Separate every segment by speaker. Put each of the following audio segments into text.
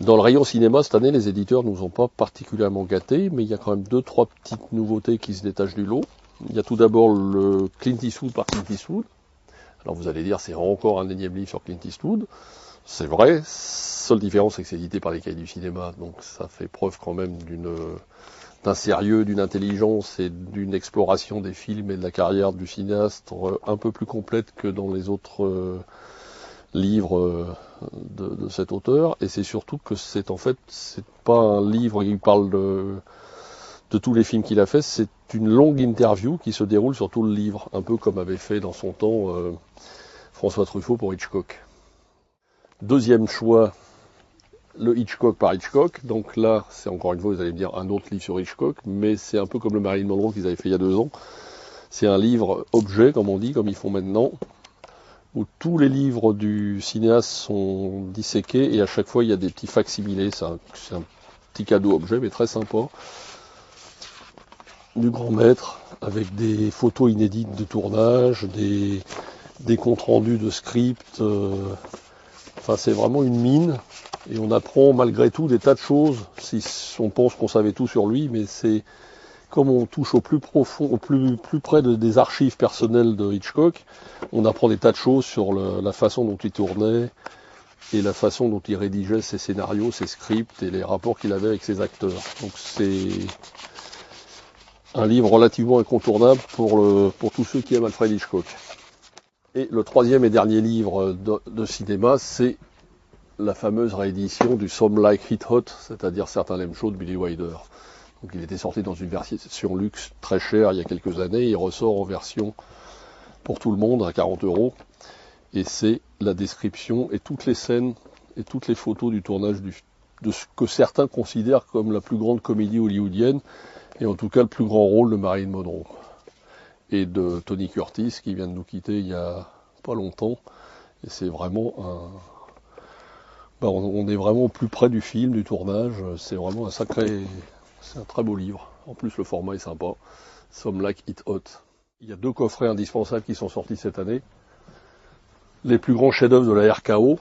Speaker 1: Dans le rayon cinéma, cette année, les éditeurs nous ont pas particulièrement gâtés, mais il y a quand même 2-3 petites nouveautés qui se détachent du lot. Il y a tout d'abord le Clint Eastwood par Clint Eastwood. Alors vous allez dire, c'est encore un énième livre sur Clint Eastwood. C'est vrai, seule différence c'est que c'est édité par les Cahiers du cinéma, donc ça fait preuve quand même d'un sérieux, d'une intelligence et d'une exploration des films et de la carrière du cinéaste un peu plus complète que dans les autres livres de cet auteur. Et c'est surtout que c'est pas un livre qui parle de tous les films qu'il a fait, c'est une longue interview qui se déroule sur tout le livre, un peu comme avait fait dans son temps François Truffaut pour Hitchcock. Deuxième choix, le Hitchcock par Hitchcock. Donc là, c'est encore une fois, vous allez me dire, un autre livre sur Hitchcock, mais c'est un peu comme le Marilyn Monroe qu'ils avaient fait il y a 2 ans. C'est un livre objet, comme on dit, comme ils font maintenant, où tous les livres du cinéaste sont disséqués et à chaque fois il y a des petits facsimilés. C'est un petit cadeau objet, mais très sympa, du grand maître, avec des photos inédites de tournage, des comptes rendus de script. Enfin, c'est vraiment une mine, et on apprend malgré tout des tas de choses, si on pense qu'on savait tout sur lui, mais c'est comme on touche au plus profond, au plus près des archives personnelles de Hitchcock, on apprend des tas de choses sur la façon dont il tournait, et la façon dont il rédigeait ses scénarios, ses scripts, et les rapports qu'il avait avec ses acteurs. Donc c'est un livre relativement incontournable pour tous ceux qui aiment Alfred Hitchcock. Et le troisième et dernier livre de cinéma, c'est la fameuse réédition du Some Like It Hot, c'est-à-dire Certains l'aiment chaud de Billy Wilder. Donc il était sorti dans une version luxe très chère il y a quelques années, il ressort en version pour tout le monde à 40 €. Et c'est la description et toutes les scènes et toutes les photos du tournage de ce que certains considèrent comme la plus grande comédie hollywoodienne, et en tout cas le plus grand rôle de Marilyn Monroe. Et de Tony Curtis, qui vient de nous quitter il y a pas longtemps. Et c'est vraiment on est vraiment plus près du film, du tournage. C'est vraiment c'est un très beau livre. En plus, le format est sympa. Some Like It Hot. Il y a 2 coffrets indispensables qui sont sortis cette année. Les plus grands chefs-d'œuvre de la RKO.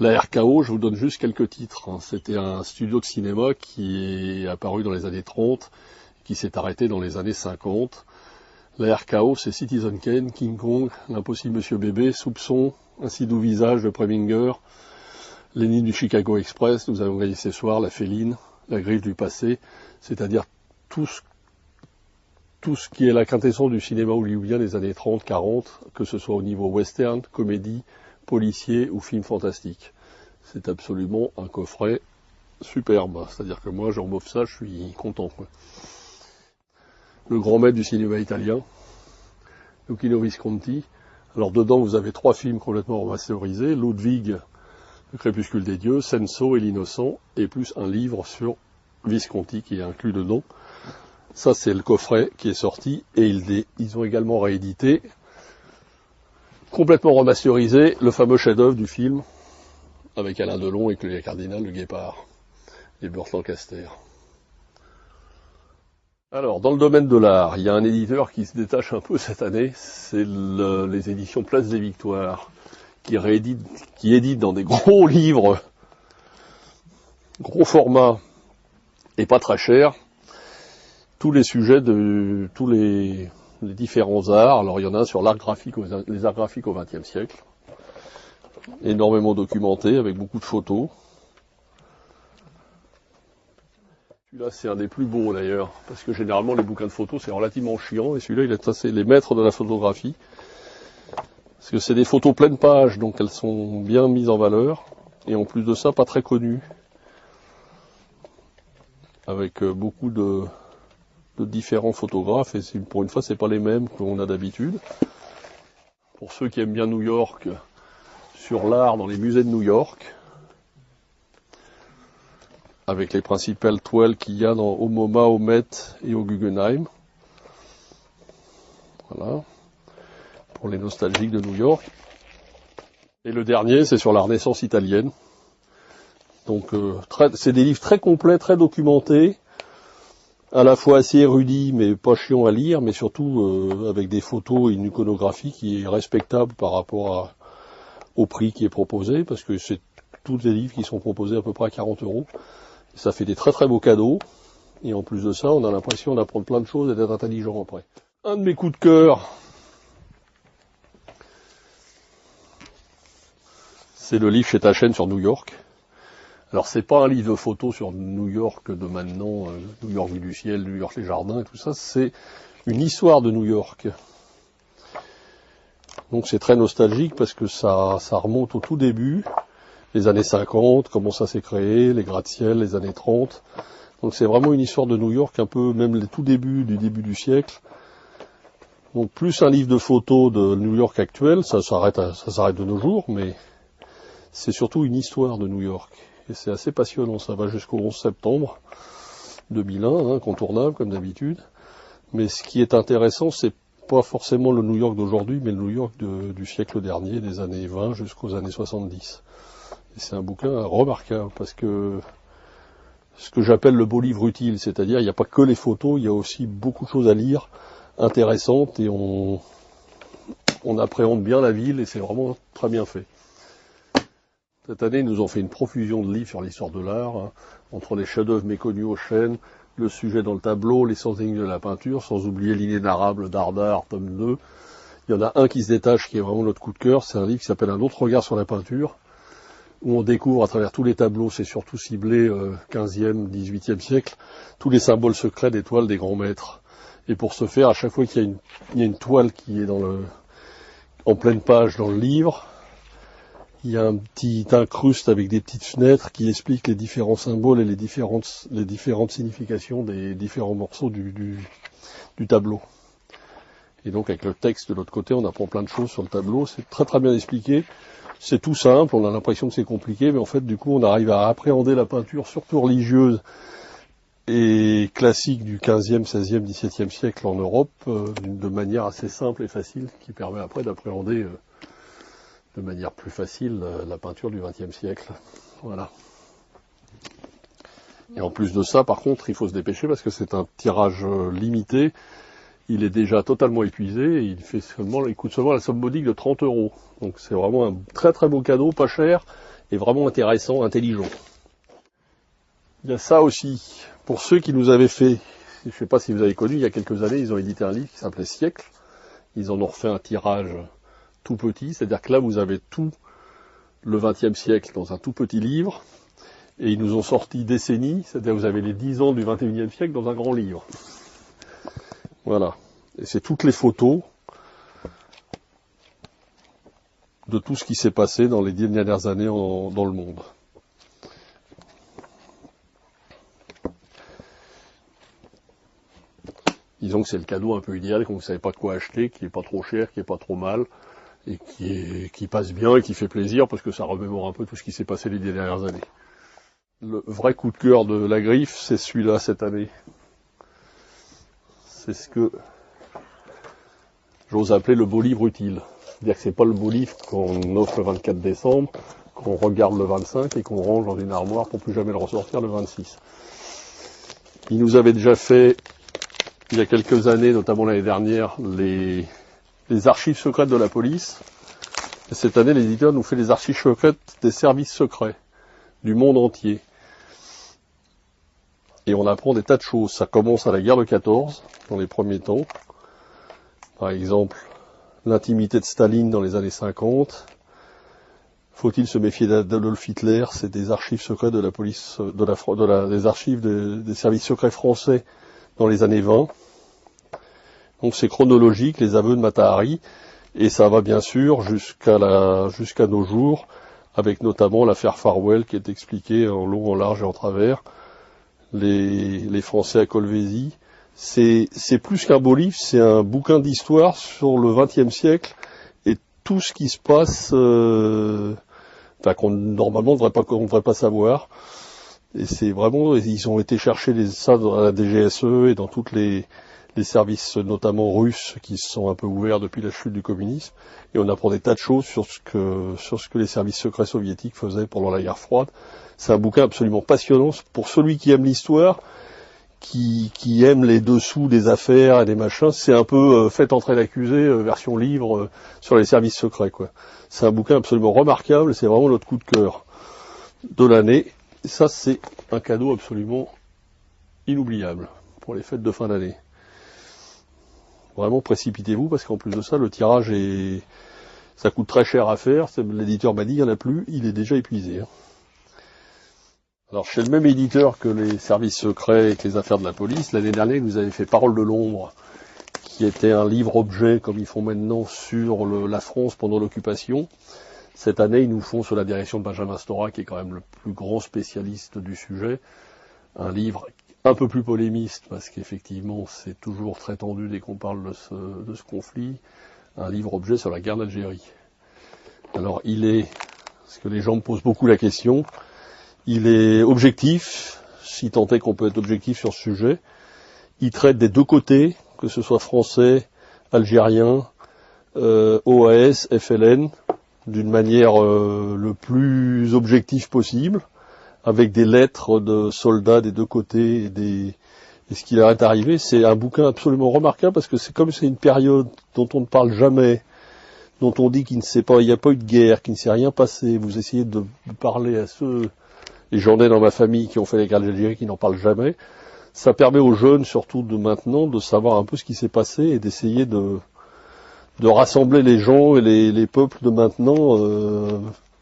Speaker 1: La RKO, je vous donne juste quelques titres. C'était un studio de cinéma qui est apparu dans les années 30, qui s'est arrêté dans les années 50. La RKO, c'est Citizen Kane, King Kong, L'Impossible Monsieur Bébé, Soupçon, Ainsi doux visage de Preminger, L'ennemi du Chicago Express, Nous avons gagné ce soir, La Féline, La Griffe du passé, c'est-à-dire tout ce qui est la quintessence du cinéma hollywoodien des années 30-40, que ce soit au niveau western, comédie, policier ou film fantastique. C'est absolument un coffret superbe, c'est-à-dire que moi, j'en m'offre ça, je suis content, quoi. Le grand maître du cinéma italien, Luchino Visconti. Alors dedans, vous avez 3 films complètement remasterisés, Ludwig, Le crépuscule des dieux, Senso et l'innocent, et plus un livre sur Visconti qui est inclus dedans. Ça, c'est le coffret qui est sorti, et ils ont également réédité, complètement remasterisé, le fameux chef-d'œuvre du film, avec Alain Delon et Claudia Cardinal, Le Guépard, et Burt Lancaster. Alors, dans le domaine de l'art, il y a un éditeur qui se détache un peu cette année, c'est les éditions Place des Victoires, qui éditent dans des gros livres, gros format, et pas très cher, tous les sujets de tous les différents arts. Alors, il y en a un sur les arts graphiques au XXe siècle, énormément documenté, avec beaucoup de photos. Celui-là, c'est un des plus beaux d'ailleurs, parce que généralement les bouquins de photos c'est relativement chiant, et celui-là il est assez les maîtres de la photographie, parce que c'est des photos pleines pages, donc elles sont bien mises en valeur, et en plus de ça pas très connues, avec beaucoup de différents photographes, et pour une fois c'est pas les mêmes qu'on a d'habitude. Pour ceux qui aiment bien New York, sur l'art dans les musées de New York, avec les principales toiles qu'il y a au MoMA, au Met et au Guggenheim. Voilà, pour les nostalgiques de New York. Et le dernier, c'est sur la Renaissance italienne. Donc, c'est des livres très complets, très documentés, à la fois assez érudits, mais pas chiants à lire, mais surtout avec des photos et une iconographie qui est respectable par rapport au prix qui est proposé, parce que tous les livres qui sont proposés à peu près à 40 €. Ça fait des très très beaux cadeaux. Et en plus de ça, on a l'impression d'apprendre plein de choses et d'être intelligent après. Un de mes coups de cœur, c'est le livre chez ta chaîne sur New York. Alors c'est pas un livre de photos sur New York de maintenant, New York vue du ciel, New York les jardins et tout ça, c'est une histoire de New York. Donc c'est très nostalgique parce que ça remonte au tout début, les années 50, comment ça s'est créé, les gratte-ciel, les années 30. Donc c'est vraiment une histoire de New York, un peu même les tout débuts du début du siècle. Donc plus un livre de photos de New York actuel, ça s'arrête de nos jours, mais c'est surtout une histoire de New York. Et c'est assez passionnant, ça va jusqu'au 11 septembre 2001, incontournable comme d'habitude. Mais ce qui est intéressant, c'est pas forcément le New York d'aujourd'hui, mais le New York du siècle dernier, des années 20 jusqu'aux années 70. Et c'est un bouquin remarquable, parce que ce que j'appelle le beau livre utile, c'est-à-dire il n'y a pas que les photos, il y a aussi beaucoup de choses à lire, intéressantes, et on appréhende bien la ville, et c'est vraiment très bien fait. Cette année, ils nous ont fait une profusion de livres sur l'histoire de l'art, hein, entre les chefs-d'œuvre méconnus aux chaînes, le sujet dans le tableau, les 100 énigmes de la peinture, sans oublier l'inénarrable Dardar, tome 2. Il y en a un qui se détache, qui est vraiment notre coup de cœur, c'est un livre qui s'appelle Un autre regard sur la peinture, où on découvre à travers tous les tableaux, c'est surtout ciblé 15e, 18e siècle, tous les symboles secrets des toiles des grands maîtres. Et pour ce faire, à chaque fois qu'il y a une toile qui est en pleine page dans le livre, il y a un petit incruste avec des petites fenêtres qui expliquent les différents symboles et les différentes significations des différents morceaux du tableau. Et donc avec le texte de l'autre côté, on apprend plein de choses sur le tableau. C'est très très bien expliqué. C'est tout simple, on a l'impression que c'est compliqué, mais en fait du coup on arrive à appréhender la peinture, surtout religieuse et classique du 15e, 16e, 17e siècle en Europe, de manière assez simple et facile, qui permet après d'appréhender de manière plus facile la peinture du XXe siècle. Voilà. Et en plus de ça, par contre, il faut se dépêcher parce que c'est un tirage limité. Il est déjà totalement épuisé et il coûte seulement la somme modique de 30 €. Donc c'est vraiment un très très beau cadeau, pas cher et vraiment intéressant, intelligent. Il y a ça aussi. Pour ceux qui nous avaient fait, je ne sais pas si vous avez connu, il y a quelques années, ils ont édité un livre qui s'appelait Siècle. Ils en ont refait un tirage tout petit, c'est-à-dire que là vous avez tout le XXe siècle dans un tout petit livre, et ils nous ont sorti décennies, c'est-à-dire que vous avez les 10 ans du XXIe siècle dans un grand livre. Voilà. Et c'est toutes les photos de tout ce qui s'est passé dans les 10 dernières années dans le monde. Disons que c'est le cadeau un peu idéal quand vous ne savez pas quoi acheter, qui n'est pas trop cher, qui n'est pas trop mal, et qui passe bien et qui fait plaisir parce que ça remémore un peu tout ce qui s'est passé les 10 dernières années. Le vrai coup de cœur de la griffe, c'est celui-là cette année. C'est ce que j'ose appeler le beau livre utile. C'est-à-dire que c'est pas le beau livre qu'on offre le 24 décembre, qu'on regarde le 25 et qu'on range dans une armoire pour plus jamais le ressortir le 26. Il nous avait déjà fait, il y a quelques années, notamment l'année dernière, les archives secrètes de la police. Et cette année, l'éditeur nous fait les archives secrètes des services secrets du monde entier. Et on apprend des tas de choses. Ça commence à la guerre de 14, dans les premiers temps. Par exemple, l'intimité de Staline dans les années 50. Faut-il se méfier d'Adolf Hitler? C'est des archives secrètes de la police, des archives des services secrets français dans les années 20. Donc c'est chronologique, les aveux de Mata Hari, et ça va bien sûr jusqu'à nos jours, avec notamment l'affaire Farwell qui est expliquée en long, en large et en travers, les Français à Colvézi. C'est plus qu'un beau livre, c'est un bouquin d'histoire sur le XXe siècle et tout ce qui se passe, qu'on normalement on ne devrait pas savoir. Et c'est vraiment, ils ont été chercher ça dans la DGSE et dans toutes les services, notamment russes, qui se sont un peu ouverts depuis la chute du communisme. Et on apprend des tas de choses sur ce que les services secrets soviétiques faisaient pendant la guerre froide. C'est un bouquin absolument passionnant pour celui qui aime l'histoire, qui aime les dessous des affaires et des machins. C'est un peu fait entrer l'accusé, version livre, sur les services secrets, quoi. C'est un bouquin absolument remarquable, c'est vraiment notre coup de cœur. de l'année. Et ça, c'est un cadeau absolument inoubliable pour les fêtes de fin d'année. Vraiment, précipitez-vous, parce qu'en plus de ça, le tirage ça coûte très cher à faire. L'éditeur m'a dit, il n'y en a plus, il est déjà épuisé. Alors, chez le même éditeur que les services secrets et que les affaires de la police, l'année dernière, vous avez fait Parole de l'ombre, qui était un livre-objet, comme ils font maintenant, sur la France pendant l'occupation. Cette année, ils nous font, sous la direction de Benjamin Stora, qui est quand même le plus grand spécialiste du sujet, un livre un peu plus polémiste, parce qu'effectivement, c'est toujours très tendu dès qu'on parle de ce conflit, un livre-objet sur la guerre d'Algérie. Alors, parce que les gens me posent beaucoup la question, il est objectif, si tant est qu'on peut être objectif sur ce sujet. Il traite des deux côtés, que ce soit français, algérien, OAS, FLN, d'une manière le plus objective possible, avec des lettres de soldats des deux côtés et ce qui leur est arrivé. C'est un bouquin absolument remarquable, parce que c'est une période dont on ne parle jamais, dont on dit qu'il ne sait pas, il n'y a pas eu de guerre, qu'il ne s'est rien passé. Vous essayez de parler à ceux, et j'en ai dans ma famille qui ont fait la guerre d'Algérie, qui n'en parlent jamais. Ça permet aux jeunes, surtout de maintenant, de savoir un peu ce qui s'est passé et d'essayer de rassembler les gens et les peuples de maintenant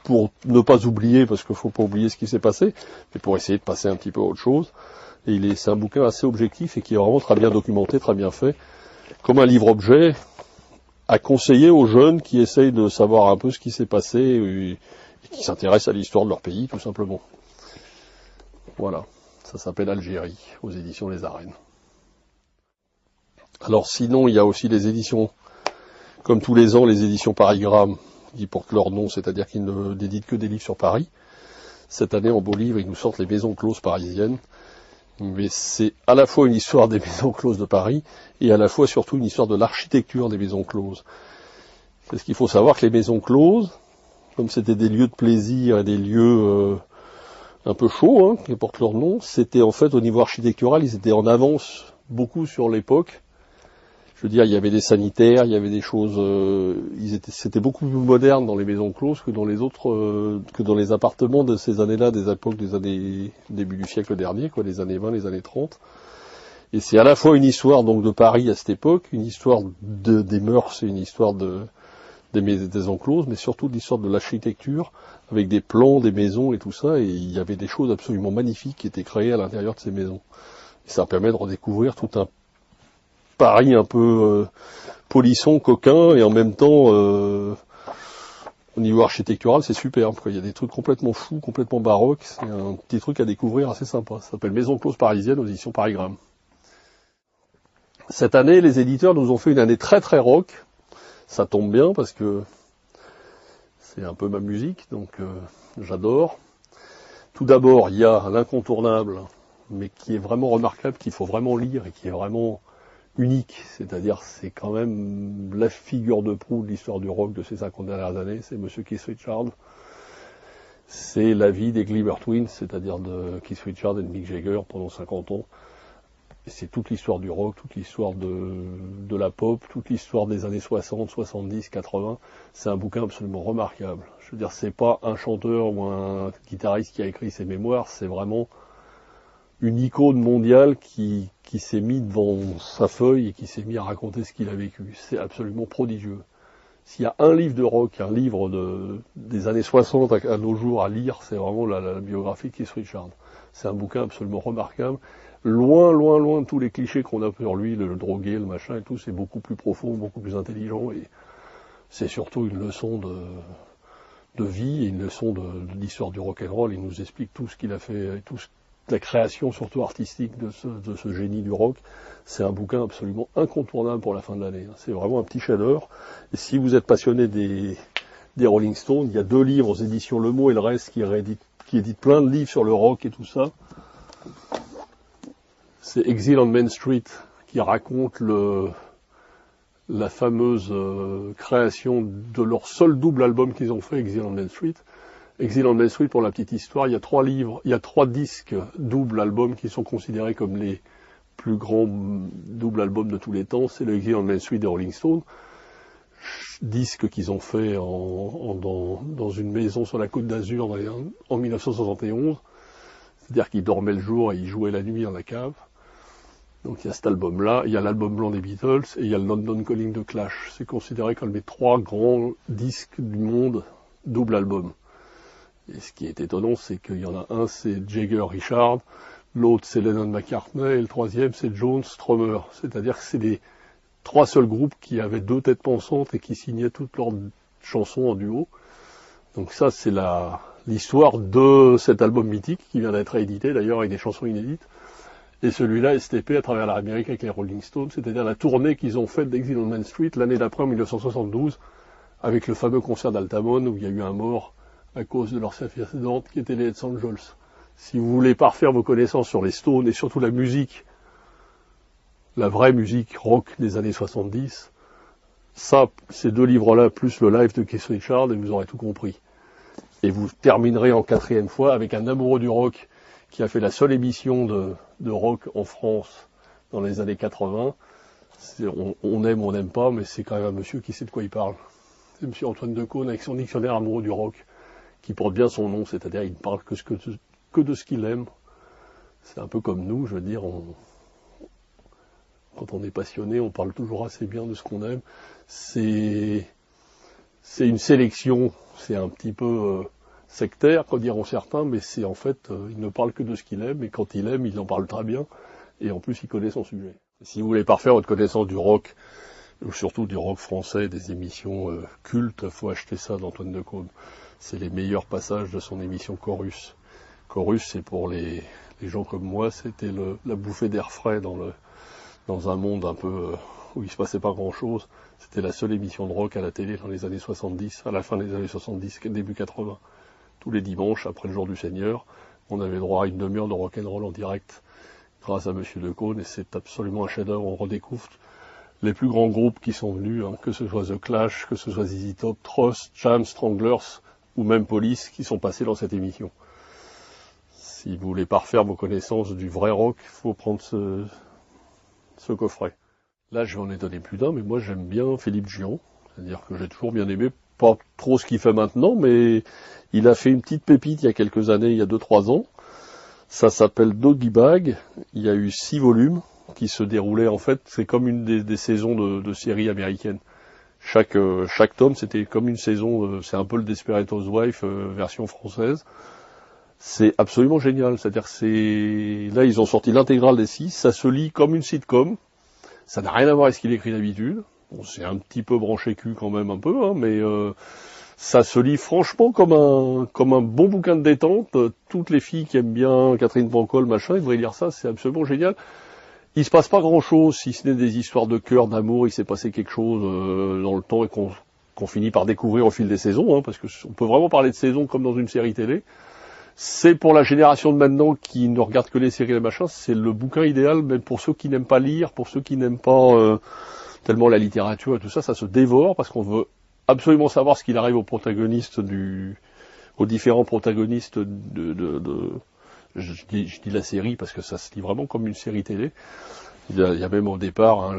Speaker 1: pour ne pas oublier, parce qu'il ne faut pas oublier ce qui s'est passé, mais pour essayer de passer un petit peu à autre chose. Et c'est un bouquin assez objectif et qui est vraiment très bien documenté, très bien fait, comme un livre-objet à conseiller aux jeunes qui essayent de savoir un peu ce qui s'est passé et qui s'intéressent à l'histoire de leur pays, tout simplement. Voilà, ça s'appelle Algérie, aux éditions Les Arènes. Alors sinon, il y a aussi les éditions, comme tous les ans, les éditions Parigramme, qui portent leur nom, c'est-à-dire qu'ils ne déditent que des livres sur Paris. Cette année, en beau livre, ils nous sortent les maisons closes parisiennes. Mais c'est à la fois une histoire des maisons closes de Paris, et à la fois surtout une histoire de l'architecture des maisons closes. Parce qu'il faut savoir que les maisons closes, comme c'était des lieux de plaisir et des lieux un peu chauds, qui portent leur nom, c'était en fait au niveau architectural, ils étaient en avance beaucoup sur l'époque. Je veux dire, il y avait des sanitaires, il y avait des choses, c'était beaucoup plus moderne dans les maisons closes que dans les autres, que dans les appartements de ces années-là, des époques des années, début du siècle dernier, les années 20, les années 30. Et c'est à la fois une histoire, donc, de Paris à cette époque, une histoire des mœurs et une histoire des encloses, mais surtout de l'histoire de l'architecture, avec des plans des maisons et tout ça, et il y avait des choses absolument magnifiques qui étaient créées à l'intérieur de ces maisons. Et ça permet de redécouvrir tout un Paris un peu polisson, coquin, et en même temps, au niveau architectural, c'est superbe. Il y a des trucs complètement fous, complètement baroques. C'est un petit truc à découvrir assez sympa. Ça s'appelle Maison close parisienne aux éditions Parigramme. Cette année, les éditeurs nous ont fait une année très très rock. Ça tombe bien parce que c'est un peu ma musique, donc j'adore. Tout d'abord, il y a l'incontournable, mais qui est vraiment remarquable, qu'il faut vraiment lire et qui est vraiment unique, c'est-à-dire c'est quand même la figure de proue de l'histoire du rock de ces 50 dernières années, c'est Monsieur Keith Richards. C'est la vie des Glimmer Twins, c'est-à-dire de Keith Richards et de Mick Jagger pendant 50 ans. C'est toute l'histoire du rock, toute l'histoire de la pop, toute l'histoire des années 60, 70, 80. C'est un bouquin absolument remarquable. Je veux dire, c'est pas un chanteur ou un guitariste qui a écrit ses mémoires, c'est vraiment une icône mondiale qui s'est mis devant sa feuille et qui s'est mis à raconter ce qu'il a vécu. C'est absolument prodigieux. S'il y a un livre de rock, un livre des années 60 à nos jours à lire, c'est vraiment la biographie de Keith Richards. C'est un bouquin absolument remarquable. Loin, loin, loin de tous les clichés qu'on a sur lui, le drogué, le machin et tout, c'est beaucoup plus profond, beaucoup plus intelligent, et c'est surtout une leçon de vie et une leçon de l'histoire du rock'n'roll. Il nous explique tout ce qu'il a fait, la création surtout artistique de ce génie du rock. C'est un bouquin absolument incontournable pour la fin de l'année. C'est vraiment un petit chef-d'œuvre. Et si vous êtes passionné des Rolling Stones, il y a 2 livres aux éditions Le Mot et le Reste qui éditent plein de livres sur le rock et tout ça. C'est Exile on Main Street qui raconte la fameuse création de leur seul double album qu'ils ont fait, Exile on Main Street. Exile on Main Street, pour la petite histoire, il y a 3 disques double albums qui sont considérés comme les plus grands double albums de tous les temps. C'est le Exile on Main Street des Rolling Stones. disque qu'ils ont fait dans une maison sur la Côte d'Azur en 1971. C'est-à-dire qu'ils dormaient le jour et ils jouaient la nuit dans la cave. Donc il y a cet album-là, il y a l'album blanc des Beatles et il y a le London Calling de Clash. C'est considéré comme les 3 grands disques du monde, double album. Et ce qui est étonnant, c'est qu'il y en a un, c'est Jagger Richard, l'autre c'est Lennon McCartney et le troisième c'est Jones Strummer. C'est-à-dire que c'est les 3 seuls groupes qui avaient 2 têtes pensantes et qui signaient toutes leurs chansons en duo. Donc ça, c'est l'histoire de cet album mythique qui vient d'être réédité d'ailleurs avec des chansons inédites. Et celui-là, STP à travers l'Amérique avec les Rolling Stones, c'est-à-dire la tournée qu'ils ont faite d'Exile on Main Street l'année d'après, en 1972, avec le fameux concert d'Altamont où il y a eu un mort à cause de leur précédente qui était les Hells Angels. Si vous voulez parfaire vos connaissances sur les Stones et surtout la musique, la vraie musique rock des années 70, ça, ces 2 livres-là, plus le live de Keith Richards, et vous aurez tout compris. Et vous terminerez en 4e fois avec un amoureux du rock qui a fait la seule émission de rock en France dans les années 80. On aime ou on n'aime pas, mais c'est quand même un monsieur qui sait de quoi il parle. C'est monsieur Antoine Decaune avec son dictionnaire amoureux du rock, qui porte bien son nom, c'est-à-dire il ne parle que de ce qu'il aime. C'est un peu comme nous, je veux dire, quand on est passionné, on parle toujours assez bien de ce qu'on aime. C'est une sélection, c'est un petit peu sectaire, comme diront certains, mais c'est en fait, il ne parle que de ce qu'il aime, et quand il aime, il en parle très bien, et en plus il connaît son sujet. Et si vous voulez parfaire votre connaissance du rock, ou surtout du rock français, des émissions cultes, il faut acheter ça d'Antoine Decaune. C'est les meilleurs passages de son émission Chorus. Chorus, c'est pour les gens comme moi, c'était la bouffée d'air frais dans un monde un peu où il se passait pas grand-chose. C'était la seule émission de rock à la télé dans les années 70, à la fin des années 70, début 80. Tous les dimanches, après le jour du Seigneur, on avait droit à une demi-heure de rock'n'roll en direct, grâce à Monsieur Decaune, et c'est absolument un chef-d'œuvre. On redécouvre les plus grands groupes qui sont venus, que ce soit The Clash, que ce soit ZZ Top, Trust, Jam, Stranglers, ou même Police, qui sont passés dans cette émission. Si vous voulez parfaire vos connaissances du vrai rock, il faut prendre ce coffret. Là, je vais en ai donné plus d'un, mais moi j'aime bien Philippe Gion, c'est-à-dire que j'ai toujours bien aimé, pas trop ce qu'il fait maintenant, mais il a fait une petite pépite il y a quelques années, il y a 2-3 ans. Ça s'appelle Doggy Bag, il y a eu 6 volumes qui se déroulaient, en fait, c'est comme une des saisons de séries américaines. Chaque tome, c'était comme une saison, c'est un peu le Desperate Housewives version française. C'est absolument génial, c'est-à-dire là ils ont sorti l'intégrale des 6, ça se lit comme une sitcom, ça n'a rien à voir avec ce qu'il écrit d'habitude, bon, c'est un petit peu branché cul quand même un peu, hein, mais ça se lit franchement comme un bon bouquin de détente. Toutes les filles qui aiment bien Catherine Pancol, machin, ils devraient lire ça, c'est absolument génial. Il se passe pas grand-chose, si ce n'est des histoires de cœur, d'amour, il s'est passé quelque chose dans le temps et qu'on finit par découvrir au fil des saisons, hein, parce que on peut vraiment parler de saison comme dans une série télé. C'est pour la génération de maintenant qui ne regarde que les séries et les machins, c'est le bouquin idéal, même pour ceux qui n'aiment pas lire, pour ceux qui n'aiment pas tellement la littérature et tout ça, ça se dévore parce qu'on veut absolument savoir ce qu'il arrive aux protagonistes aux différents protagonistes je dis la série parce que ça se lit vraiment comme une série télé. Il y a même au départ,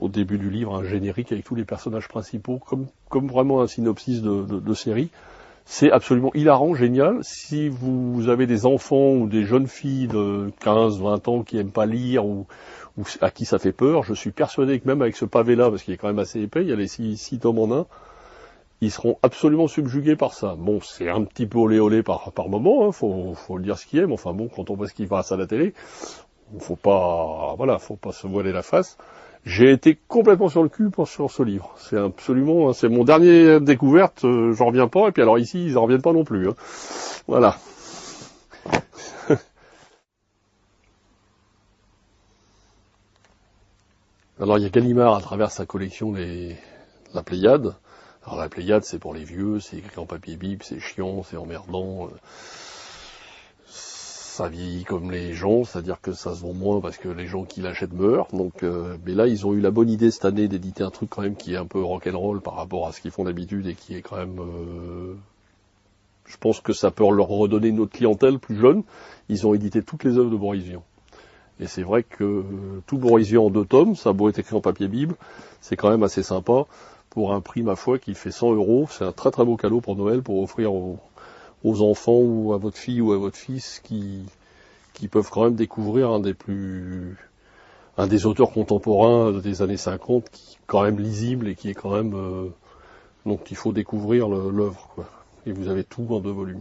Speaker 1: au début du livre, un générique avec tous les personnages principaux, comme vraiment un synopsis de série. C'est absolument hilarant, génial. Si vous avez des enfants ou des jeunes filles de 15, 20 ans qui aiment pas lire ou à qui ça fait peur, je suis persuadé que même avec ce pavé-là, parce qu'il est quand même assez épais, il y a les 6 tomes en un, ils seront absolument subjugués par ça. Bon, c'est un petit peu olé par moment, hein, faut le dire ce qu'il aime. Enfin bon, quand on voit ce qui passe à la télé, faut pas se voiler la face. J'ai été complètement sur le cul sur ce livre. C'est absolument, c'est mon dernier découverte, j'en reviens pas, et puis alors ici, ils en reviennent pas non plus, hein. Voilà. Alors il y a Gallimard à travers sa collection la Pléiade. Alors la Pléiade, c'est pour les vieux, c'est écrit en papier bib, c'est chiant, c'est emmerdant. Ça vieillit comme les gens, c'est-à-dire que ça se vend moins parce que les gens qui l'achètent meurent. Donc, mais là, ils ont eu la bonne idée cette année d'éditer un truc quand même qui est un peu rock'n'roll par rapport à ce qu'ils font d'habitude et qui est quand même... je pense que ça peut leur redonner une autre clientèle plus jeune. Ils ont édité toutes les œuvres de Boris Vian. Et c'est vrai que tout Boris Vian en 2 tomes, ça a beau être écrit en papier bible, c'est quand même assez sympa pour un prix, ma foi, qui fait 100 €. C'est un très très beau cadeau pour Noël, pour offrir aux enfants ou à votre fille ou à votre fils qui peuvent quand même découvrir un des auteurs contemporains des années 50 qui est quand même lisible et qui est quand même donc il faut découvrir l'œuvre, quoi. Et vous avez tout en 2 volumes.